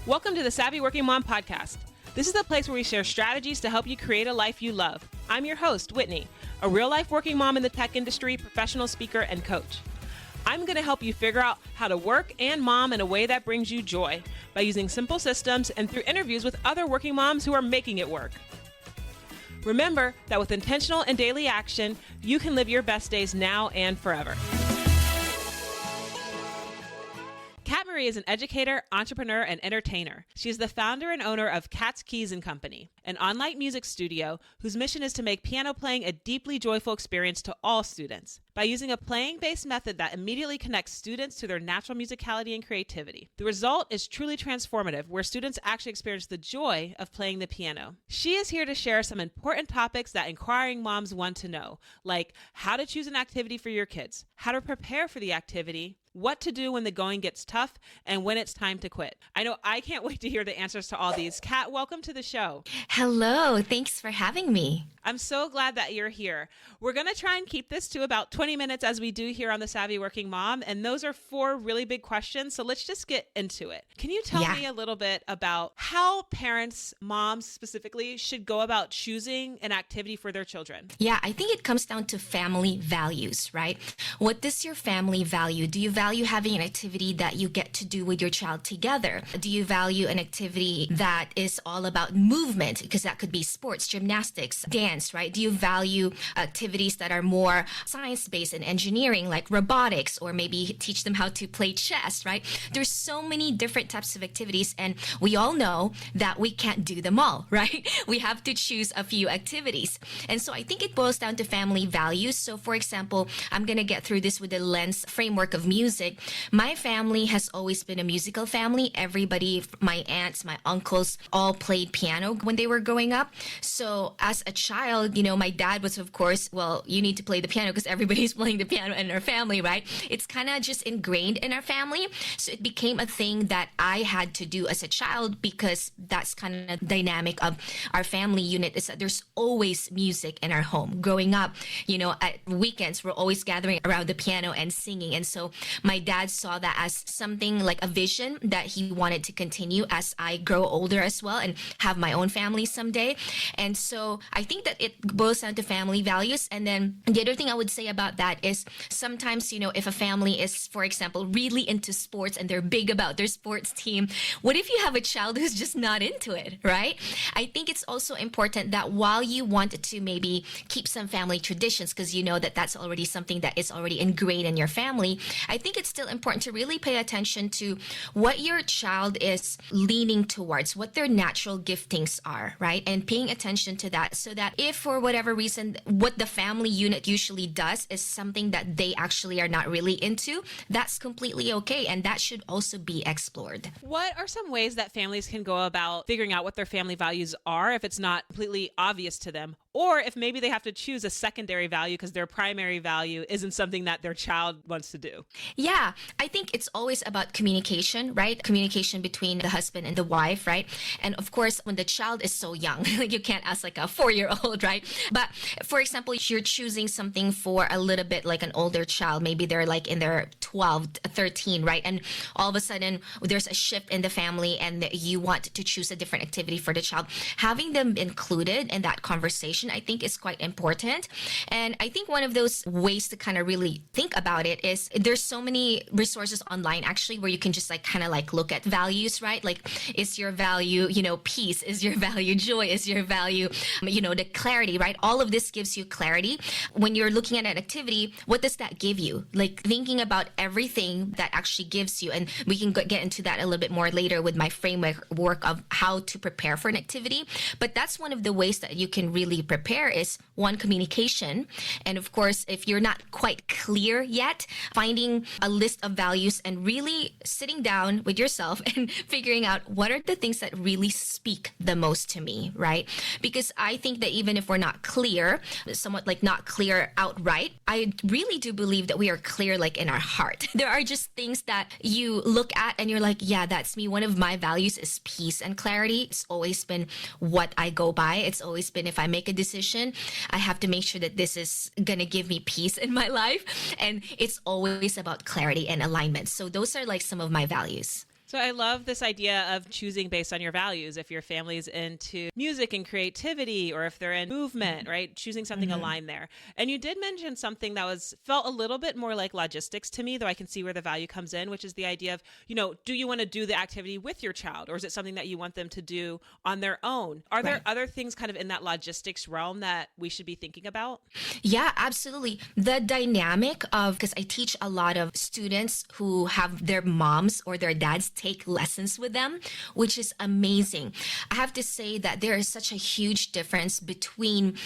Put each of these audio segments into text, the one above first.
Welcome to the Savvy Working Mom podcast. This is the place where we share strategies to help you create a life you love. I'm your host, Whitney, a real-life working mom in the tech industry, professional speaker, and coach. I'm going to help you figure out how to work and mom in a way that brings you joy by using simple systems and through interviews with other working moms who are making it work. Remember that with intentional and daily action, you can live your best days now and forever. Kat Marie is an educator, entrepreneur, and entertainer. She is the founder and owner of Kat's Keys & Company, an online music studio whose mission is to make piano playing a deeply joyful experience to all students by using a playing-based method that immediately connects students to their natural musicality and creativity. The result is truly transformative, where students actually experience the joy of playing the piano. She is here to share some important topics that inquiring moms want to know, like how to choose an activity for your kids, how to prepare for the activity, what to do when the going gets tough, and when it's time to quit. I know I can't wait to hear the answers to all these. Kat, welcome to the show. Hello. Thanks for having me. I'm so glad that you're here. We're going to try and keep this to about 20 minutes as we do here on the Savvy Working Mom. And those are 4 really big questions. So let's just get into it. Can you tell me a little bit about how parents, moms specifically, should go about choosing an activity for their children? Yeah, I think it comes down to family values, right? What does your family value? Do you value having an activity that you get to do with your child together? Do you value an activity that is all about movement? Because that could be sports, gymnastics, dance, right? Do you value activities that are more science-based and engineering, like robotics, or maybe teach them how to play chess, right? There's so many different types of activities, and we all know that we can't do them all, right? We have to choose a few activities. And so I think it boils down to family values. So for example, I'm going to get through this with the lens framework of music. My family has always been a musical family. Everybody, my aunts, my uncles, all played piano when they were growing up. So as a child, my dad was, of course, well, you need to play the piano because everybody's playing the piano in our family, right? It's kind of just ingrained in our family. So it became a thing that I had to do as a child because that's kind of the dynamic of our family unit, is that there's always music in our home. Growing up, at weekends, we're always gathering around the piano and singing. And so my dad saw that as something like a vision that he wanted to continue as I grow older as well and have my own family someday. And so I think that it boils down to family values. And then the other thing I would say about that is sometimes, if a family is, for example, really into sports and they're big about their sports team, what if you have a child who's just not into it, right? I think it's also important that while you want to maybe keep some family traditions, because you know that that's already something that is already ingrained in your family, I think it's still important to really pay attention to what your child is leaning towards, what their natural giftings are, right? And paying attention to that so that if for whatever reason, what the family unit usually does is something that they actually are not really into, that's completely okay. And that should also be explored. What are some ways that families can go about figuring out what their family values are if it's not completely obvious to them? Or if maybe they have to choose a secondary value because their primary value isn't something that their child wants to do? Yeah, I think it's always about communication, right? Communication between the husband and the wife, right? And of course, when the child is so young, like you can't ask like a 4-year-old, right? But for example, if you're choosing something for a little bit like an older child, maybe they're like in their 12, 13, right? And all of a sudden there's a shift in the family and you want to choose a different activity for the child. Having them included in that conversation, I think is quite important. And I think one of those ways to kind of really think about it is there's so many resources online actually where you can just look at values, right? Like, is your value, peace? Is your value joy? Is your value, the clarity, right? All of this gives you clarity. When you're looking at an activity, what does that give you? Like thinking about everything that actually gives you. And we can get into that a little bit more later with my framework of how to prepare for an activity. But that's one of the ways that you can really prepare is one, communication. And of course, if you're not quite clear yet, finding a list of values and really sitting down with yourself and figuring out what are the things that really speak the most to me, right? Because I think that even if we're not clear, somewhat like not clear outright, I really do believe that we are clear like in our heart. There are just things that you look at and you're like, yeah, that's me. One of my values is peace and clarity. It's always been what I go by. It's always been, if I make a decision, I have to make sure that this is going to give me peace in my life. And it's always about clarity and alignment. So those are like some of my values. So I love this idea of choosing based on your values. If your family's into music and creativity, or if they're in movement, right? Choosing something aligned there. And you did mention something that felt a little bit more like logistics to me, though I can see where the value comes in, which is the idea of, do you want to do the activity with your child, or is it something that you want them to do on their own? Are there other things kind of in that logistics realm that we should be thinking about? Yeah, absolutely. The dynamic of, because I teach a lot of students who have their moms or their dads take lessons with them, which is amazing. I have to say that there is such a huge difference between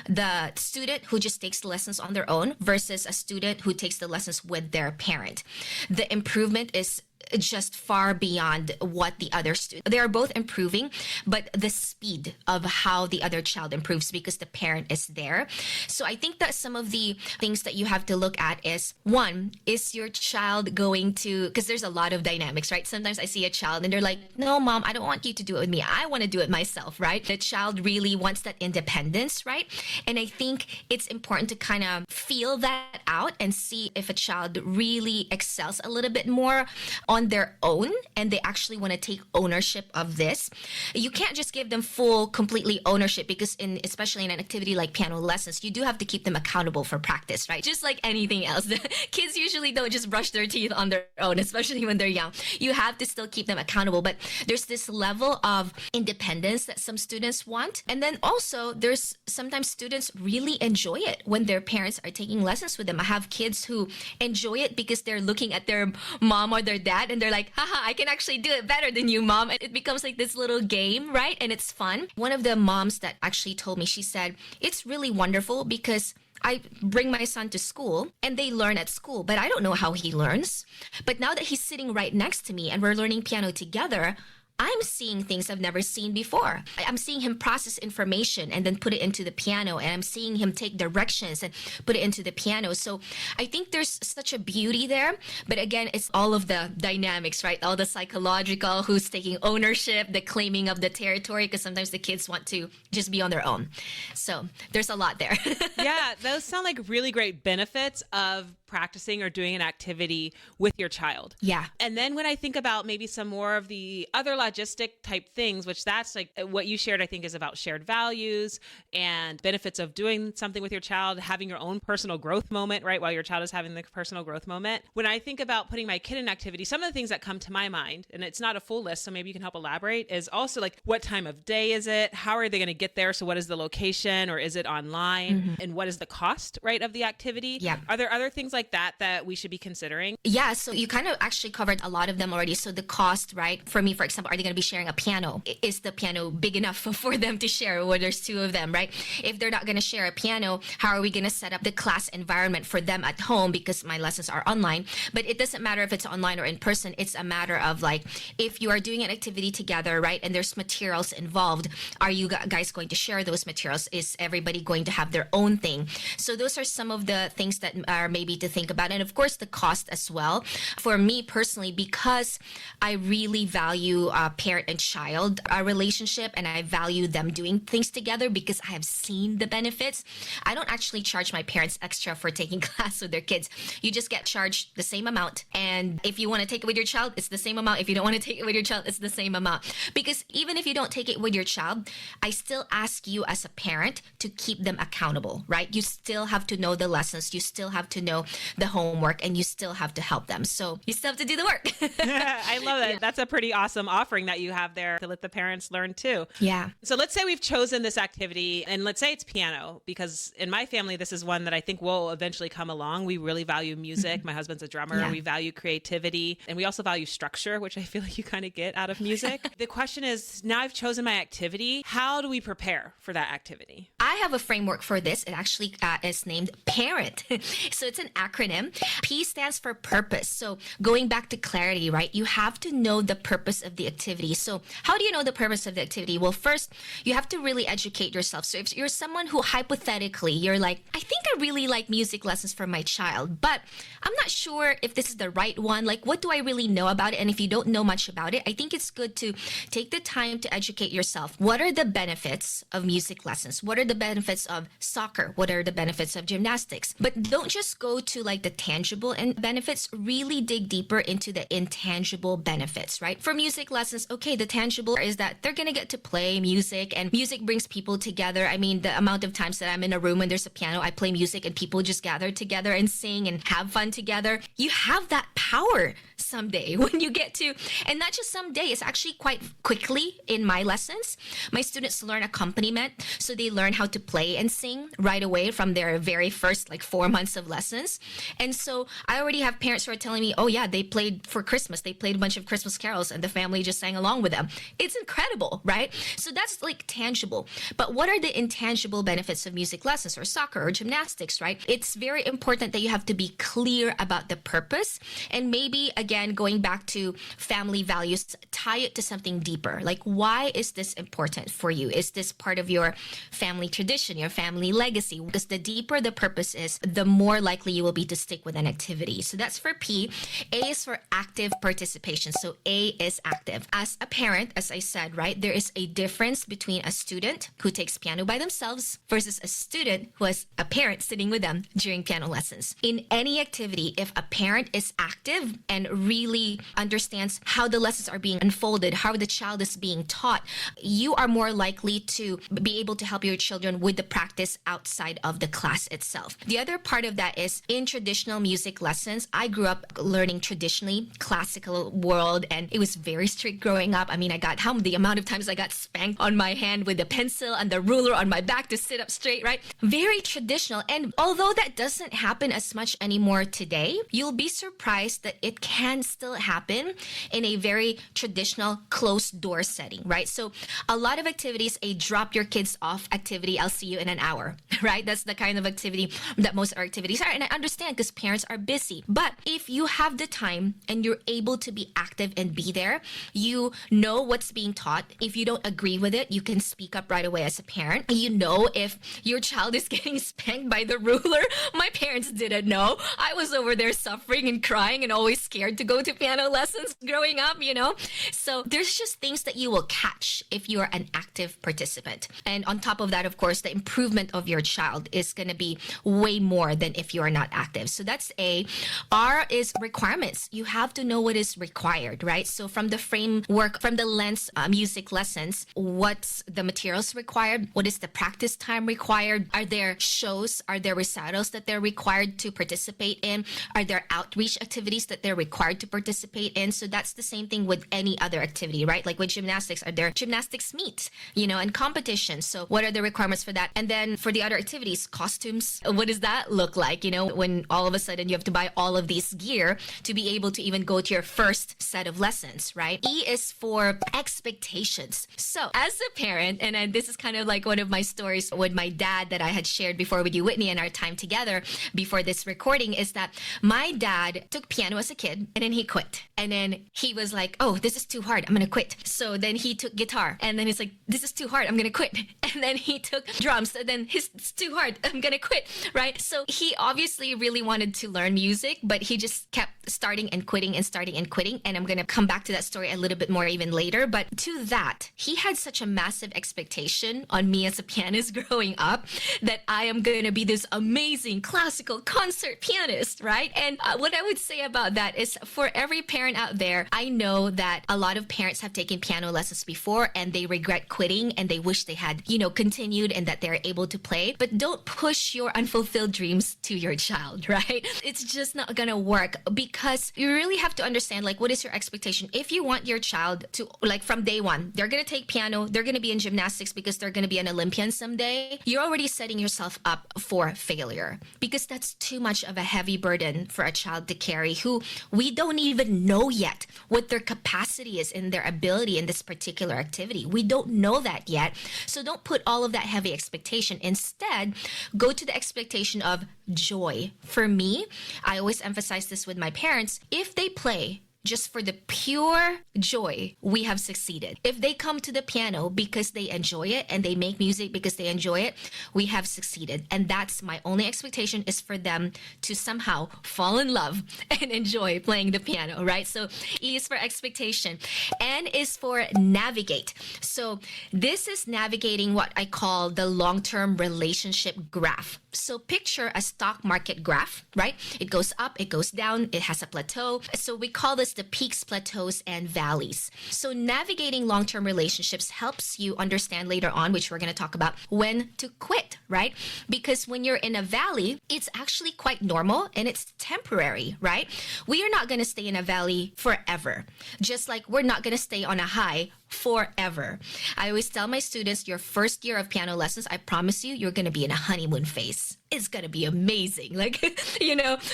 the student who just takes the lessons on their own versus a student who takes the lessons with their parent. The improvement is just far beyond what the other student. They are both improving, but the speed of how the other child improves because the parent is there. So I think that some of the things that you have to look at is, one, is your child going to, because there's a lot of dynamics, right? Sometimes I see a child and they're like, no, mom, I don't want you to do it with me. I want to do it myself, right? The child really wants that independence, right? And I think it's important to kind of feel that out and see if a child really excels a little bit more on their own and they actually want to take ownership of this. You can't just give them full, completely ownership because especially in an activity like piano lessons, you do have to keep them accountable for practice, right? Just like anything else. Kids usually don't just brush their teeth on their own, especially when they're young. You have to still keep them accountable, but there's this level of independence that some students want. And then also there's sometimes students really enjoy it when their parents are taking lessons with them. I have kids who enjoy it because they're looking at their mom or their dad and they're like, haha, I can actually do it better than you, mom. And it becomes like this little game, right? And it's fun. One of the moms that actually told me, she said, it's really wonderful because I bring my son to school and they learn at school, but I don't know how he learns. But now that he's sitting right next to me and we're learning piano together, I'm seeing things I've never seen before. I'm seeing him process information and then put it into the piano, and I'm seeing him take directions and put it into the piano. So I think there's such a beauty there. But again, it's all of the dynamics, right? All the psychological, who's taking ownership, the claiming of the territory, because sometimes the kids want to just be on their own. So there's a lot there. Yeah, those sound like really great benefits of practicing or doing an activity with your child. Yeah. And then when I think about maybe some more of the other logistic type things, which that's like what you shared, I think is about shared values and benefits of doing something with your child, having your own personal growth moment, right? While your child is having the personal growth moment. When I think about putting my kid in activity, some of the things that come to my mind, and it's not a full list, so maybe you can help elaborate, is also like, what time of day is it? How are they going to get there? So what is the location, or is it online? And what is the cost, right, of the activity? Yeah. Are there other things like that we should be considering? Yeah, so you kind of actually covered a lot of them already. So the cost, right? For me, for example, are they going to be sharing a piano? Is the piano big enough for them to share? Or there's two of them, right? If they're not going to share a piano, how are we going to set up the class environment for them at home? Because my lessons are online. But it doesn't matter if it's online or in person. It's a matter of like, if you are doing an activity together, right? And there's materials involved, are you guys going to share those materials? Is everybody going to have their own thing? So those are some of the things that are maybe to think about. And of course, the cost as well. For me personally, because I really value parent and child relationship, and I value them doing things together because I have seen the benefits, I don't actually charge my parents extra for taking class with their kids. You just get charged the same amount. And if you want to take it with your child, it's the same amount. If you don't want to take it with your child, it's the same amount. Because even if you don't take it with your child, I still ask you as a parent to keep them accountable, right? You still have to know the lessons. You still have to know the homework, and you still have to help them. So you still have to do the work. I love that. Yeah. That's a pretty awesome offering that you have there to let the parents learn too. Yeah. So let's say we've chosen this activity, and let's say it's piano, because in my family, this is one that I think will eventually come along. We really value music. My husband's a drummer. Yeah. We value creativity, and we also value structure, which I feel like you kind of get out of music. The question is, now I've chosen my activity, how do we prepare for that activity? I have a framework for this. It actually is named PARENT. So it's an acronym. P stands for purpose. So going back to clarity, right? You have to know the purpose of the activity activity. So how do you know the purpose of the activity? Well, first, you have to really educate yourself. So if you're someone who hypothetically, you're like, I think I really like music lessons for my child, but I'm not sure if this is the right one. Like, what do I really know about it? And if you don't know much about it, I think it's good to take the time to educate yourself. What are the benefits of music lessons? What are the benefits of soccer? What are the benefits of gymnastics? But don't just go to like the tangible and benefits, really dig deeper into the intangible benefits, right? For music lessons, okay, the tangible is that they're going to get to play music, and music brings people together. I mean, the amount of times that I'm in a room and there's a piano, I play music and people just gather together and sing and have fun together. You have that power someday when you get to, and not just someday, it's actually quite quickly in my lessons. My students learn accompaniment, so they learn how to play and sing right away from their very first like 4 months of lessons. And so I already have parents who are telling me, oh yeah, they played for Christmas. They played a bunch of Christmas carols and the family just sang along with them. It's incredible, right? So that's like tangible. But what are the intangible benefits of music lessons or soccer or gymnastics, right? It's very important that you have to be clear about the purpose, and maybe again, going back to family values, tie it to something deeper. Like, why is this important for you? Is this part of your family tradition, your family legacy? Because the deeper the purpose is, the more likely you will be to stick with an activity. So that's for P. A is for active participation. So A is active. As a parent, as I said, right, there is a difference between a student who takes piano by themselves versus a student who has a parent sitting with them during piano lessons. In any activity, if a parent is active and really understands how the lessons are being unfolded, how the child is being taught, you are more likely to be able to help your children with the practice outside of the class itself. The other part of that is in traditional music lessons. I grew up learning traditionally classical world, and it was very strict growing up. I mean, the amount of times I got spanked on my hand with the pencil and the ruler on my back to sit up straight, right? Very traditional. And although that doesn't happen as much anymore today, you'll be surprised that it can still happen in a very traditional closed door setting, right? So a lot of activities, a drop your kids off activity, I'll see you in an hour, right? That's the kind of activity that most of our activities are. And I understand because parents are busy. But if you have the time and you're able to be active and be there, you know what's being taught. If you don't agree with it, you can speak up right away as a parent. You know if your child is getting spanked by the ruler. My parents didn't know. I was over there suffering and crying and always scared to go to piano lessons growing up, you know? So there's just things that you will catch if you are an active participant. And on top of that, of course, the improvement of your child is going to be way more than if you are not active. So that's A. R is requirements. You have to know what is required, right? So from the framework, from the lens music lessons, what's the materials required? What is the practice time required? Are there shows? Are there recitals that they're required to participate in? Are there outreach activities that they're required to participate in? So that's the same thing with any other activity, right? Like with gymnastics, are there gymnastics meets, and competitions? So what are the requirements for that? And then for the other activities, costumes, what does that look like? When all of a sudden you have to buy all of these gear to be able to even go to your first set of lessons, right? E is for expectations. So as a parent, and this is kind of like one of my stories with my dad that I had shared before with you, Whitney, and our time together before this recording, is that my dad took piano as a kid and then he quit. And then he was like, oh, this is too hard, I'm going to quit. So then he took guitar and then he's like, this is too hard, I'm going to quit. And then he took drums and then it's too hard, I'm going to quit, right? So he obviously really wanted to learn music, but he just kept starting and quitting and starting and quitting. And I'm going to come back to that story a little bit more even later. But to that, he had such a massive expectation on me as a pianist growing up that I am going to be this amazing classical concert pianist, right? And what I would say about that is, for every parent out there, I know that a lot of parents have taken piano lessons before and they regret quitting and they wish they had, continued and that they're able to play. But don't push your unfulfilled dreams to your child, right? It's just not going to work, because you really have to understand, like, what is your expectation? If you want your child to, like, from day one, they're going to take piano, they're going to be in gymnastics because they're going to be an Olympian someday, you're already setting yourself up for failure, because that's too much of a heavy burden for a child to carry who we don't even know yet what their capacity is and their ability in this particular activity. We don't know that yet. So don't put all of that heavy expectation. Instead, go to the expectation of joy. For me, I always emphasize this with my parents. If they play, just for the pure joy, we have succeeded. If they come to the piano because they enjoy it and they make music because they enjoy it, we have succeeded. And that's my only expectation, is for them to somehow fall in love and enjoy playing the piano, right? So E is for expectation. N is for navigate. So this is navigating what I call the long-term relationship graph. So picture a stock market graph, right? It goes up, it goes down, it has a plateau. So we call this the peaks, plateaus, and valleys. So navigating long-term relationships helps you understand later on, which we're going to talk about, when to quit, right? Because when you're in a valley, it's actually quite normal and it's temporary, right? We are not going to stay in a valley forever, just like we're not going to stay on a high forever. I always tell my students, your first year of piano lessons, I promise you, you're going to be in a honeymoon phase. It's going to be amazing. Like,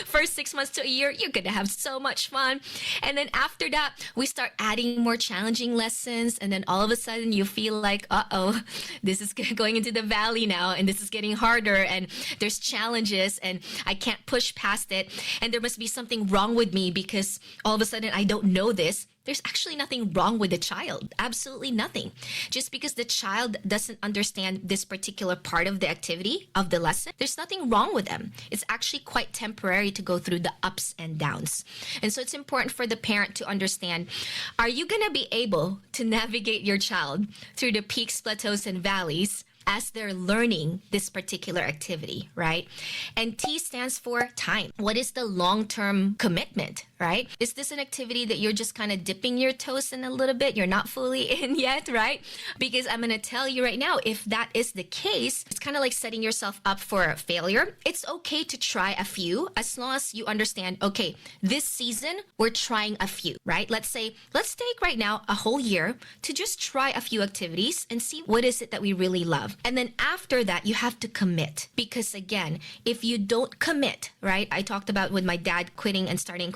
first 6 months to a year, you're going to have so much fun. And then after that, we start adding more challenging lessons. And then all of a sudden you feel like, uh-oh, this is going into the valley now. And this is getting harder. And there's challenges and I can't push past it. And there must be something wrong with me because all of a sudden I don't know this. There's actually nothing wrong with the child. Absolutely nothing. Just because the child doesn't understand this particular part of the activity, of the lesson, there's nothing wrong with them. It's actually quite temporary to go through the ups and downs. And so it's important for the parent to understand, are you going to be able to navigate your child through the peaks, plateaus, and valleys as they're learning this particular activity, right? And T stands for time. What is the long-term commitment, right? Is this an activity that you're just kind of dipping your toes in a little bit? You're not fully in yet, right? Because I'm going to tell you right now, if that is the case, it's kind of like setting yourself up for failure. It's okay to try a few as long as you understand, okay, this season, we're trying a few, right? Let's take right now a whole year to just try a few activities and see what is it that we really love. And then after that, you have to commit. Because again, if you don't commit, right? I talked about with my dad quitting and starting.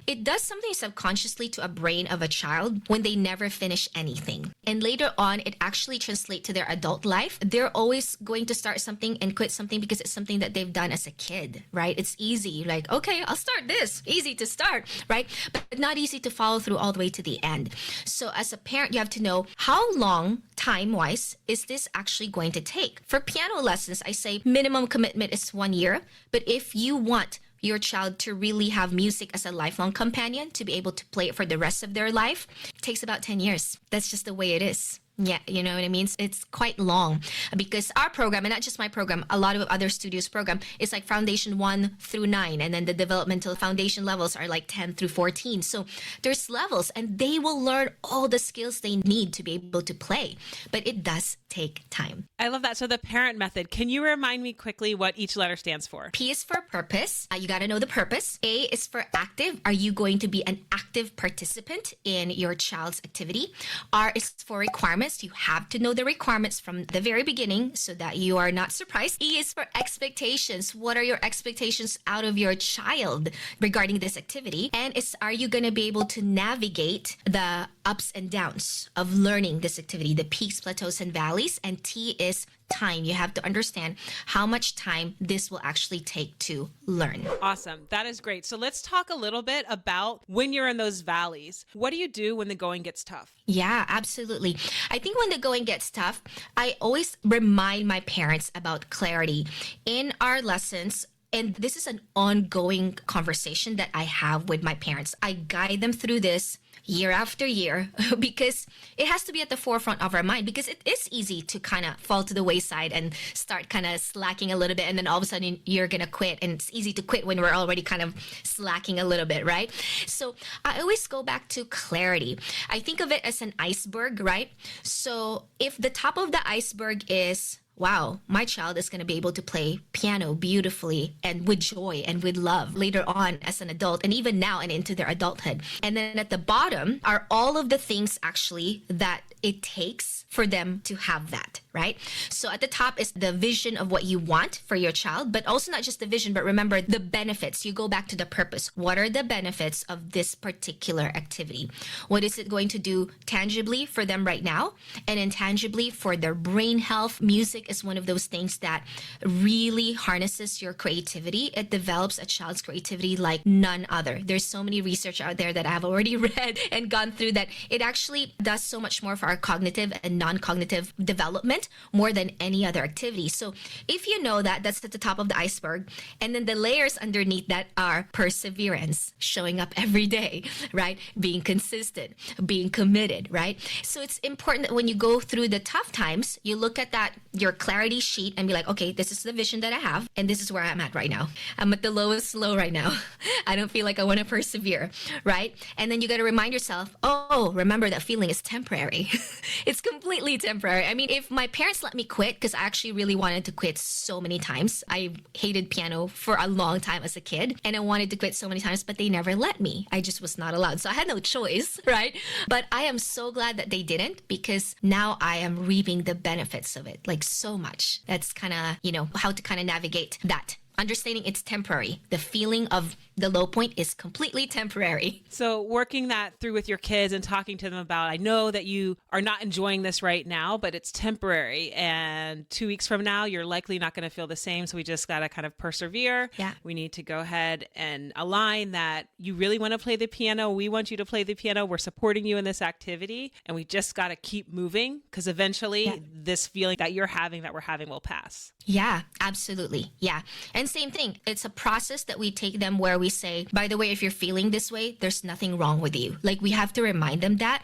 It does something subconsciously to a brain of a child when they never finish anything. And later on, it actually translates to their adult life. They're always going to start something and quit something because it's something that they've done as a kid, right? It's easy. Like, okay, I'll start this. Easy to start, right? But not easy to follow through all the way to the end. So as a parent, you have to know how long, time-wise, is this actually going to take. For piano lessons, I say minimum commitment is 1 year. But if you want your child to really have music as a lifelong companion, to be able to play it for the rest of their life, it takes about 10 years. That's just the way it is. Yeah, you know what I mean? It's quite long because our program, and not just my program, a lot of other studios' program, is like foundation 1 through 9. And then the developmental foundation levels are like 10 through 14. So there's levels and they will learn all the skills they need to be able to play. But it does take time. I love that. So the parent method, can you remind me quickly what each letter stands for? P is for purpose. You got to know the purpose. A is for active. Are you going to be an active participant in your child's activity? R is for requirements. You have to know the requirements from the very beginning so that you are not surprised. E is for expectations. What are your expectations out of your child regarding this activity? And are you going to be able to navigate the ups and downs of learning this activity, the peaks, plateaus, and valleys? And T is time. You have to understand how much time this will actually take to learn. Awesome. That is great. So let's talk a little bit about when you're in those valleys. What do you do when the going gets tough? Yeah, absolutely. I think when the going gets tough, I always remind my parents about clarity. In our lessons, and this is an ongoing conversation that I have with my parents. I guide them through this year after year because it has to be at the forefront of our mind, because it is easy to kind of fall to the wayside and start kind of slacking a little bit, and then all of a sudden you're going to quit, and it's easy to quit when we're already kind of slacking a little bit, right? So I always go back to clarity. I think of it as an iceberg, right? So if the top of the iceberg is, wow, my child is going to be able to play piano beautifully and with joy and with love later on as an adult, and even now and into their adulthood. And then at the bottom are all of the things actually that it takes for them to have that, right? So at the top is the vision of what you want for your child, but also not just the vision, but remember the benefits. You go back to the purpose. What are the benefits of this particular activity? What is it going to do tangibly for them right now and intangibly for their brain health, music is one of those things that really harnesses your creativity. It develops a child's creativity like none other. There's so many research out there that I've already read and gone through that it actually does so much more for our cognitive and non-cognitive development more than any other activity. So if you know that, that's at the top of the iceberg. And then the layers underneath that are perseverance, showing up every day, right? Being consistent, being committed, right? So it's important that when you go through the tough times, you look at that, your clarity sheet, and be like, okay, this is the vision that I have, and this is where I'm at right now. I'm at the lowest low right now. I don't feel like I want to persevere, right? And then you got to remind yourself, oh, remember that feeling is temporary. It's completely temporary. I mean, if my parents let me quit, because I actually really wanted to quit so many times. I hated piano for a long time as a kid, and I wanted to quit so many times, but they never let me. I just was not allowed. So I had no choice, right? But I am so glad that they didn't, because now I am reaping the benefits of it, like so much. That's kind of, how to kind of navigate that. Understanding it's temporary. The feeling of the low point is completely temporary. So working that through with your kids and talking to them about, I know that you are not enjoying this right now, but it's temporary. And 2 weeks from now, you're likely not going to feel the same. So we just got to kind of persevere. Yeah. We need to go ahead and align that you really want to play the piano. We want you to play the piano. We're supporting you in this activity. And we just got to keep moving, because eventually this feeling that you're having, that we're having, will pass. Yeah, absolutely. Yeah. And same thing. It's a process that we take them where we say, by the way, if you're feeling this way, there's nothing wrong with you. Like, we have to remind them that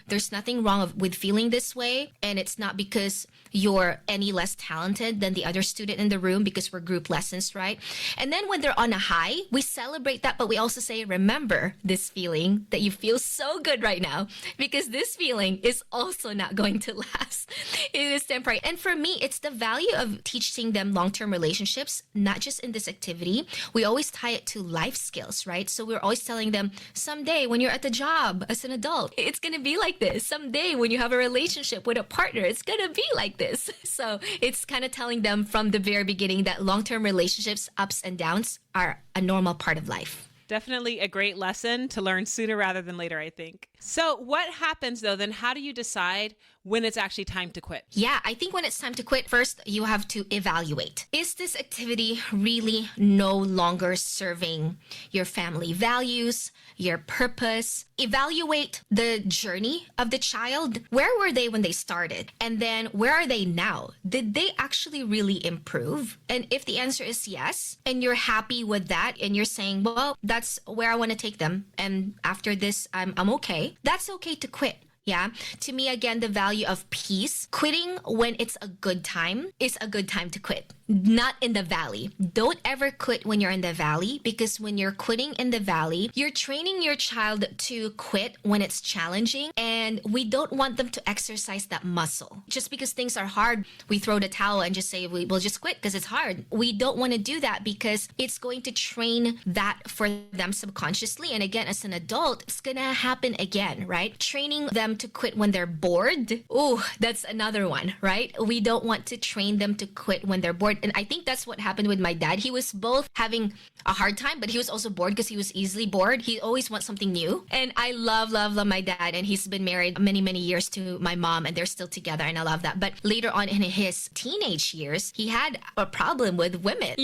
there's nothing wrong with feeling this way. And it's not because you're any less talented than the other student in the room, because we're group lessons, right? And then when they're on a high, we celebrate that, but we also say, remember this feeling that you feel so good right now, because this feeling is also not going to last. It is temporary. And for me, it's the value of teaching them long-term relationships, not just in this activity. We always tie it to life skills, right? So we're always telling them, someday when you're at the job as an adult, it's going to be like this. Someday when you have a relationship with a partner, it's going to be like this. So it's kind of telling them from the very beginning that long-term relationships, ups and downs, are a normal part of life. Definitely a great lesson to learn sooner rather than later, I think. So what happens though, then how do you decide when it's actually time to quit? Yeah, I think when it's time to quit, first you have to evaluate. Is this activity really no longer serving your family values, your purpose? Evaluate the journey of the child. Where were they when they started? And then where are they now? Did they actually really improve? And if the answer is yes, and you're happy with that, and you're saying, well, that's where I want to take them, and after this, I'm okay, that's okay to quit. Yeah. To me, again, the value of peace. Quitting when it's a good time is a good time to quit. Not in the valley. Don't ever quit when you're in the valley, because when you're quitting in the valley, you're training your child to quit when it's challenging, and we don't want them to exercise that muscle. Just because things are hard, we throw the towel and just say, we'll just quit because it's hard. We don't want to do that, because it's going to train that for them subconsciously. And again, as an adult, it's going to happen again, right? Training them to quit when they're bored. Oh, that's another one, right? We don't want to train them to quit when they're bored. And I think that's what happened with my dad. He was both having a hard time, but he was also bored, because he was easily bored. He always wants something new. And I love my dad. And he's been married many, many years to my mom, and they're still together. And I love that. But later on in his teenage years, he had a problem with women,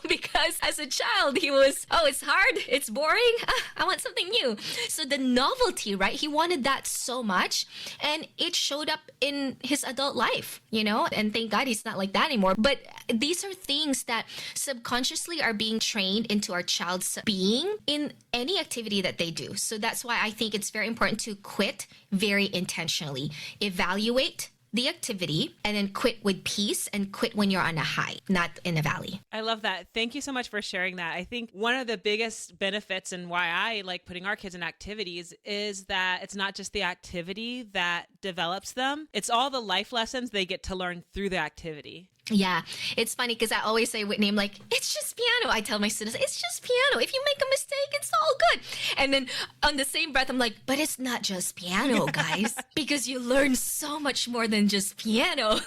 because as a child, he was, it's hard. It's boring. I want something new. So the novelty, right? He wanted that so much. And it showed up in his adult life, and thank God he's not like that anymore. But these are things that subconsciously are being trained into our child's being in any activity that they do. So that's why I think it's very important to quit very intentionally. Evaluate the activity, and then quit with peace, and quit when you're on a high, not in a valley. I love that. Thank you so much for sharing that. I think one of the biggest benefits and why I like putting our kids in activities is that it's not just the activity that develops them. It's all the life lessons they get to learn through the activity. Yeah, it's funny because I always say, Whitney, I'm like, it's just piano. I tell my students, it's just piano. If you make a mistake, it's all good. And then on the same breath, I'm like, but it's not just piano, guys, because you learn so much more than just piano.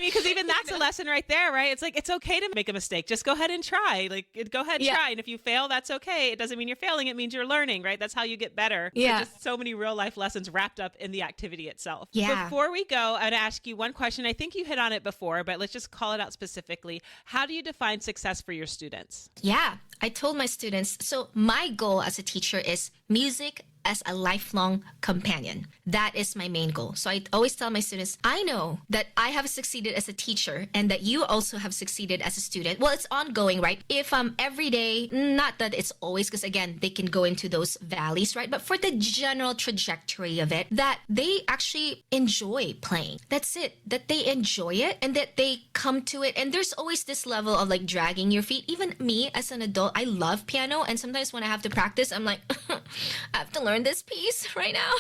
Because even that's a lesson right there, right? It's like, it's okay to make a mistake. Just go ahead and try. Like, go ahead, try. And if you fail, that's okay. It doesn't mean you're failing. It means you're learning, right? That's how you get better. Yeah. Just so many real life lessons wrapped up in the activity itself. Yeah. Before we go, I'm going to ask you one question. I think you hit on it before, but let's just call it out specifically. How do you define success for your students? Yeah, I told my students, so my goal as a teacher is music as a lifelong companion. That is my main goal. So I always tell my students, I know that I have succeeded as a teacher and that you also have succeeded as a student. Well, it's ongoing, right? If every day, not that it's always, because again, they can go into those valleys, right? But for the general trajectory of it, that they actually enjoy playing. That's it. That they enjoy it and that they come to it. And there's always this level of like dragging your feet. Even me as an adult, I love piano. And sometimes when I have to practice, I'm like, I have to learn this piece right now.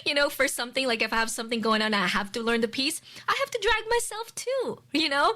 You know, for something like if I have something going on, I have to learn the piece. I have to drag myself too, you know?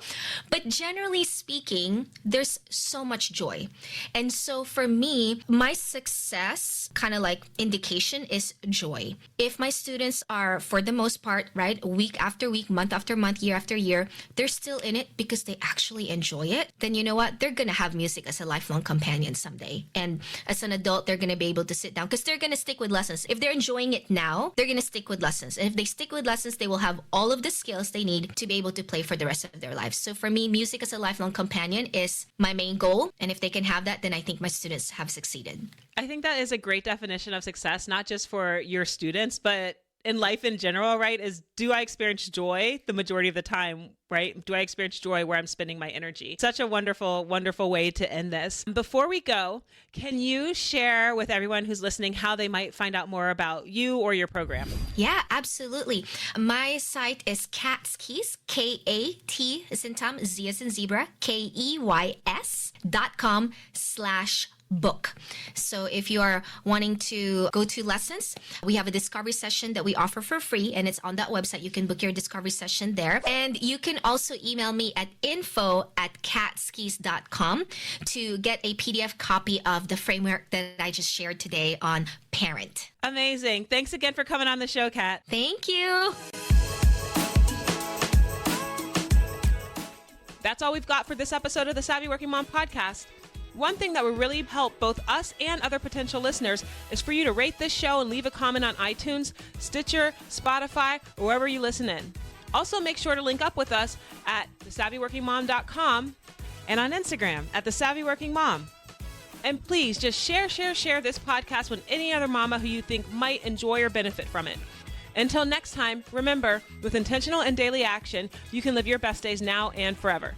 But generally speaking, there's so much joy. And so for me, my success kind of like indication is joy. If my students are, for the most part, right, week after week, month after month, year after year, they're still in it because they actually enjoy it, then you know what? They're going to have music as a lifelong companion someday. And as an adult, they're going to be able to sit down because they're going to stick with lessons. If they're enjoying it now, they're going to stick with lessons. And if they stick with lessons, they will have all of the skills they need to be able to play for the rest of their lives. So for me, music as a lifelong companion is my main goal. And if they can have that, then I think my students have succeeded. I think that is a great definition of success, not just for your students, but in life in general, right? Is, do I experience joy the majority of the time, right? Do I experience joy where I'm spending my energy? Such a wonderful, wonderful way to end this. Before we go, can you share with everyone who's listening how they might find out more about you or your program? Yeah, absolutely. My site is Cat's Keys, K-A-T as in Tom, Z as in zebra, KEYS.com/book. So if you are wanting to go to lessons, we have a discovery session that we offer for free, and it's on that website. You can book your discovery session there. And you can also email me at info@catskeys.com to get a PDF copy of the framework that I just shared today on parent. Amazing. Thanks again for coming on the show, Kat. Thank you. That's all we've got for this episode of the Savvy Working Mom podcast. One thing that would really help both us and other potential listeners is for you to rate this show and leave a comment on iTunes, Stitcher, Spotify, or wherever you listen in. Also, make sure to link up with us at thesavvyworkingmom.com and on Instagram at thesavvyworkingmom. And please just share this podcast with any other mama who you think might enjoy or benefit from it. Until next time, remember, with intentional and daily action, you can live your best days now and forever.